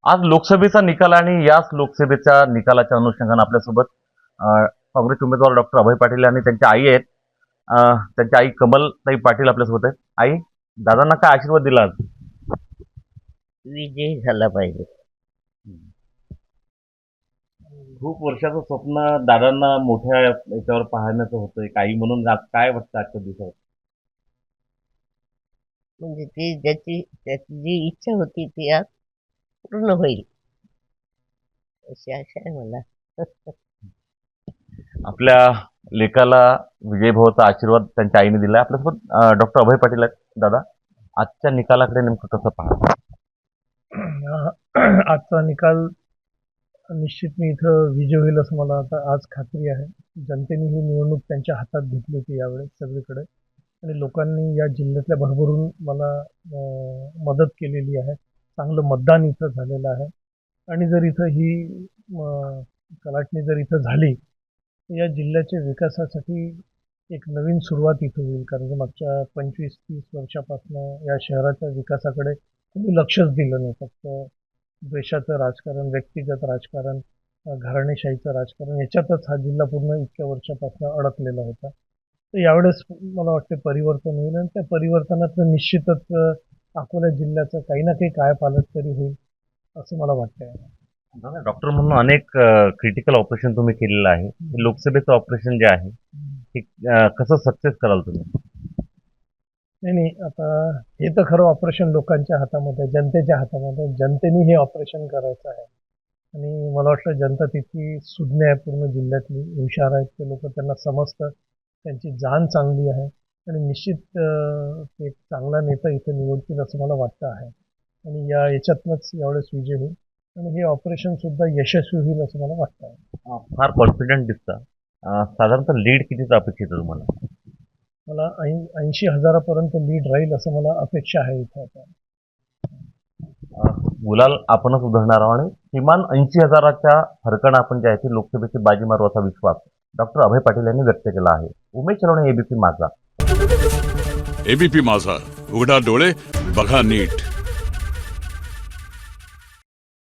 आज लोकसभेचा निकाल आणि याच लोकसभेच्या निकालाच्या अनुषंगाने आपल्यासोबत काँग्रेस उमेदवार डॉक्टर अभय पाटील आणि त्यांच्या आई आहेत. त्यांची आई कमलताई पाटील आपल्यासोबत आहेत. आई, दादांना काय आशीर्वाद दिला आज? विजय झाला पाहिजे. खूप वर्षाचं स्वप्न दादांना मोठ्या याच्यावर पाहण्याचं होतं एक आई म्हणून. आज काय वाटतं आजच्या दिवसात? म्हणजे ती त्याची जी इच्छा होती ती आज पूर्ण होईल अशी आशा आहे मला. आपल्या लेकाला विजयभाऊचा आशीर्वाद त्यांच्या आईने दिला. आपल्यासोबत डॉक्टर अभय पाटील आहेत. दादा, आजच्या निकालाकडे नेमकं कसं पाहता? आजचा निकाल निश्चित मी इथं विजय होईल असं मला आता आज खात्री आहे. जनतेने ही निवडणूक त्यांच्या हातात घेतली होती यावेळेस सगळीकडे, आणि लोकांनी या जिल्ह्यातल्या भरभरून मला मदत केलेली आहे. चांगलं मतदान इथं झालेलं आहे. आणि जर इथं ही कलाटणी जर इथं झाली तर या जिल्ह्याच्या विकासासाठी एक नवीन सुरुवात इथं होईल. कारण की मागच्या 25-30 वर्षापासून या शहराच्या विकासाकडे कोणी लक्षच दिलं नाही. फक्त द्वेषाचं राजकारण, व्यक्तिगत राजकारण, घराणेशाहीचं राजकारण याच्यातच हा जिल्हा पूर्ण इतक्या वर्षापासून अडकलेला होता. तर यावेळेस मला वाटते परिवर्तन होईल, आणि त्या परिवर्तनातनं निश्चितच अकोला जिल्ह्याचं काही ना काही कायापालट तरी होईल असं मला वाटतंय. दादा, डॉक्टर म्हणून अनेक क्रिटिकल ऑपरेशन तुम्ही केलेलं आहे. हे लोकसभेचं ऑपरेशन जे आहे ते कसं सक्सेस कराल तुम्ही? नाही, आता हे तर खरं ऑपरेशन लोकांच्या हातामध्ये, जनतेच्या हातामध्ये. जनतेने हे ऑपरेशन करायचं आहे. आणि मला वाटतं जनता तितकी सुज्ञ आहे, पूर्ण जिल्ह्यातली हुशार आहेत ते लोक. त्यांना समजतं, त्यांची जाण चांगली आहे, आणि निश्चित ते एक चांगला नेता इथं निवडतील असं मला वाटतं आहे. आणि याच्यातनंच यावेळेस विजय होईल, आणि हे ऑपरेशन सुद्धा यशस्वी होईल असं मला वाटतं आहे. फार कॉन्फिडंट दिसता. साधारणतः लीड कितीचं अपेक्षित आहे तुम्हाला? मला 80,000पर्यंत लीड राहील असं मला अपेक्षा आहे इथं आता. गुलाल आपणच उधळणार आहोत आणि किमान 80,000च्या फरकानं आपण जे आहे ती लोकसभेची बाजी मारू असा विश्वास डॉक्टर अभय पाटील यांनी व्यक्त केला आहे. उमेश चलवणे, एबीपी माझा. एबीपी माझा, उघडा डोळे बघा नीट.